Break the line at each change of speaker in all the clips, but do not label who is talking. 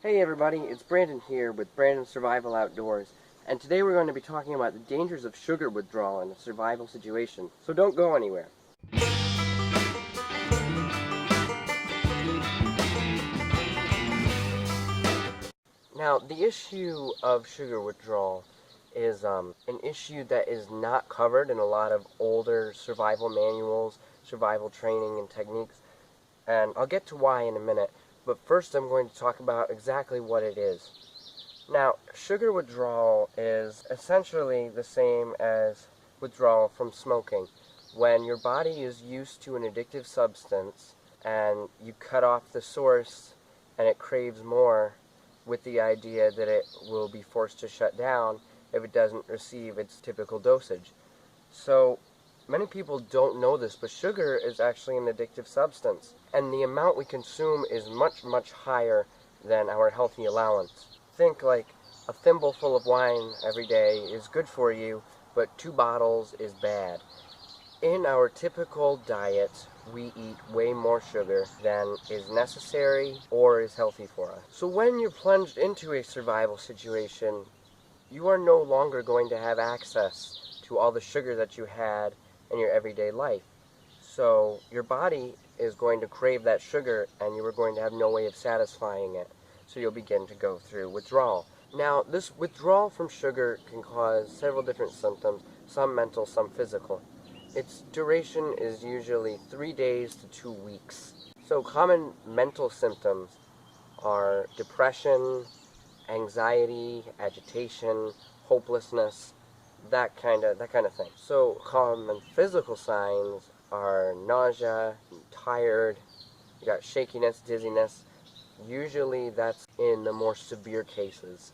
Hey everybody, it's Brandon here with Brandon Survival Outdoors, and today we're going to be talking about the dangers of sugar withdrawal in a survival situation, so don't go anywhere. Now, the issue of sugar withdrawal is an issue that is not covered in a lot of older survival manuals, survival training and techniques, and I'll get to why in a minute. But first I'm going to talk about exactly what it is. Now, sugar withdrawal is essentially the same as withdrawal from smoking. When your body is used to an addictive substance and you cut off the source and it craves more with the idea that it will be forced to shut down if it doesn't receive its typical dosage. So, many people don't know this, but sugar is actually an addictive substance, and the amount we consume is much, much higher than our healthy allowance. Think like a thimble full of wine every day is good for you, but 2 bottles is bad. In our typical diet, we eat way more sugar than is necessary or is healthy for us. So when you're plunged into a survival situation, you are no longer going to have access to all the sugar that you had in your everyday life. So your body is going to crave that sugar and you are going to have no way of satisfying it. So you'll begin to go through withdrawal. Now, this withdrawal from sugar can cause several different symptoms, some mental, some physical. Its duration is usually 3 days to 2 weeks. So common mental symptoms are depression, anxiety, agitation, hopelessness, that kind of thing. So common physical signs are nausea, tired, you got shakiness, dizziness. Usually that's in the more severe cases.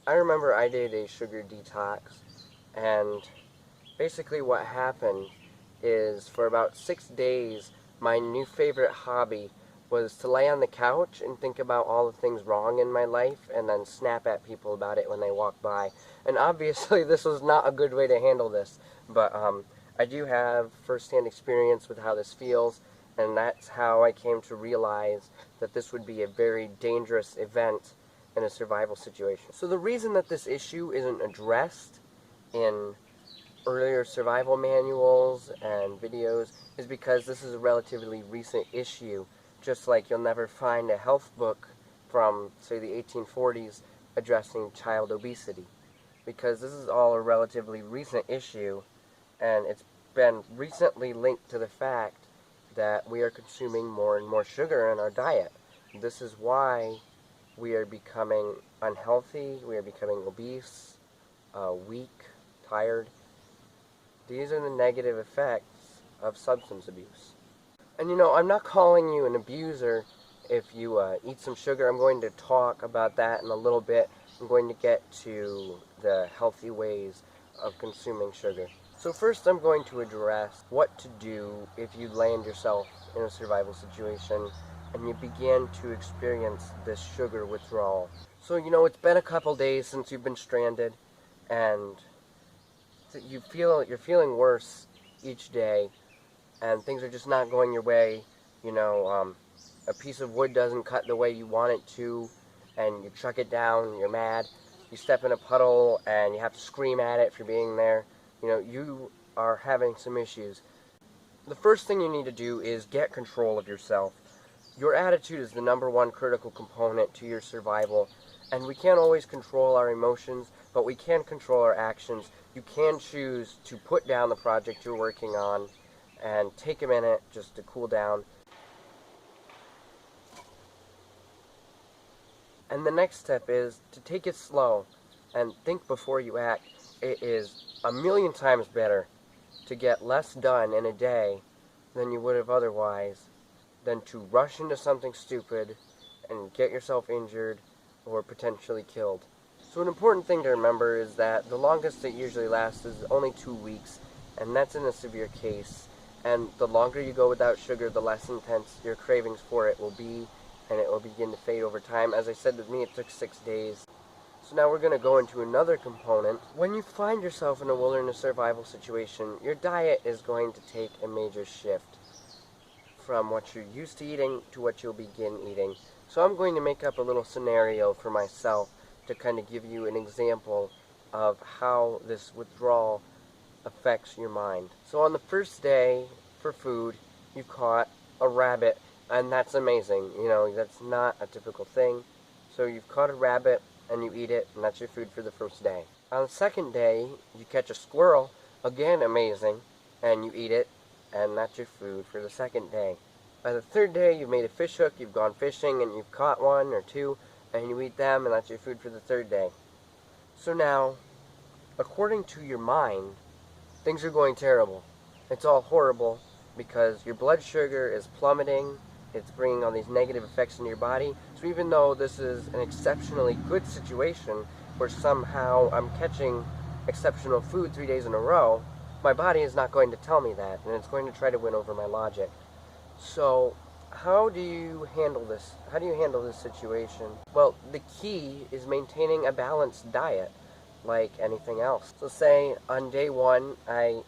I remember I did a sugar detox, and basically what happened is for about 6 days my new favorite hobby was to lay on the couch and think about all the things wrong in my life and then snap at people about it when they walk by. And obviously this was not a good way to handle this, but I do have first-hand experience with how this feels, and that's how I came to realize that this would be a very dangerous event in a survival situation. So the reason that this issue isn't addressed in earlier survival manuals and videos is because this is a relatively recent issue. Just like you'll never find a health book from, say, the 1840s addressing child obesity, because this is all a relatively recent issue, and it's been recently linked to the fact that we are consuming more and more sugar in our diet. This is why we are becoming unhealthy, we are becoming obese, weak, tired. These are the negative effects of substance abuse. And you know, I'm not calling you an abuser if you eat some sugar. I'm going to talk about that in a little bit. I'm going to get to the healthy ways of consuming sugar. So first I'm going to address what to do if you land yourself in a survival situation and you begin to experience this sugar withdrawal. So you know, it's been a couple days since you've been stranded, and you're feeling worse each day, and things are just not going your way. You know, a piece of wood doesn't cut the way you want it to, and you chuck it down, and you're mad. You step in a puddle, and you have to scream at it for being there. You know, you are having some issues. The first thing you need to do is get control of yourself. Your attitude is the #1 critical component to your survival, and we can't always control our emotions, but we can control our actions. You can choose to put down the project you're working on and take a minute just to cool down. And the next step is to take it slow and think before you act. It is a million times better to get less done in a day than you would have otherwise, than to rush into something stupid and get yourself injured or potentially killed. So an important thing to remember is that the longest it usually lasts is only 2 weeks, and that's in a severe case. And the longer you go without sugar, the less intense your cravings for it will be, and it will begin to fade over time. As I said, with me it took 6 days. So now we're going to go into another component. When you find yourself in a wilderness survival situation, your diet is going to take a major shift from what you're used to eating to what you'll begin eating. So I'm going to make up a little scenario for myself to kind of give you an example of how this withdrawal affects your mind. So on the first day for food, you caught a rabbit, and that's amazing. You know, that's not a typical thing. So you've caught a rabbit, and you eat it, and that's your food for the first day. On the second day, you catch a squirrel, again amazing, and you eat it, and that's your food for the second day. By the third day, you've made a fish hook, you've gone fishing, and you've caught one or two, and you eat them, and that's your food for the third day. So now, according to your mind, things are going terrible. It's all horrible because your blood sugar is plummeting, it's bringing all these negative effects into your body. So even though this is an exceptionally good situation where somehow I'm catching exceptional food 3 days in a row, my body is not going to tell me that, and it's going to try to win over my logic. So how do you handle this? How do you handle this situation? Well, the key is maintaining a balanced diet, like anything else. So say on day one, I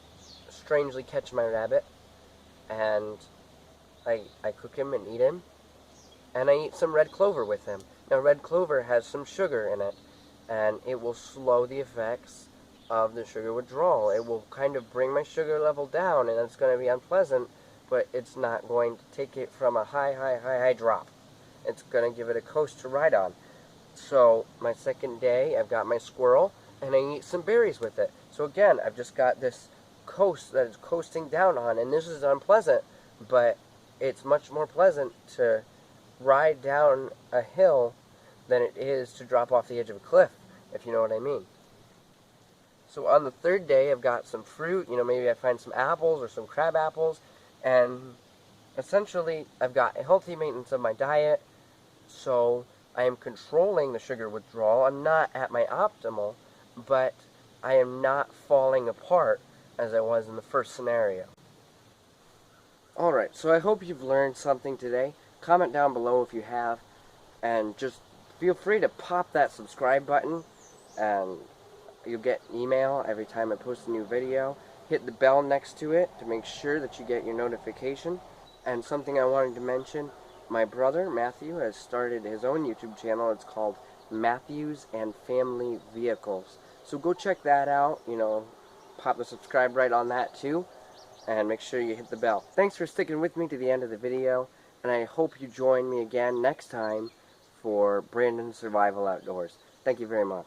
strangely catch my rabbit, and I cook him and eat him, and I eat some red clover with him. Now red clover has some sugar in it, and it will slow the effects of the sugar withdrawal. It will kind of bring my sugar level down, and it's going to be unpleasant, but it's not going to take it from a high drop. It's going to give it a coast to ride on. So my second day, I've got my squirrel, and I eat some berries with it. So again, I've just got this coast that it's coasting down on, and this is unpleasant, but it's much more pleasant to ride down a hill than it is to drop off the edge of a cliff, if you know what I mean. So on the third day, I've got some fruit, you know, maybe I find some apples or some crab apples, and essentially I've got a healthy maintenance of my diet, so I am controlling the sugar withdrawal. I'm not at my optimal, but I am not falling apart as I was in the first scenario. Alright, so I hope you've learned something today. Comment down below if you have, and just feel free to pop that subscribe button, and you'll get email every time I post a new video. Hit the bell next to it to make sure that you get your notification. And something I wanted to mention, my brother Matthew has started his own YouTube channel. It's called Matthews and Family Vehicles. So go check that out, you know, pop the subscribe right on that too, and make sure you hit the bell. Thanks for sticking with me to the end of the video, and I hope you join me again next time for Brandon's Survival Outdoors. Thank you very much.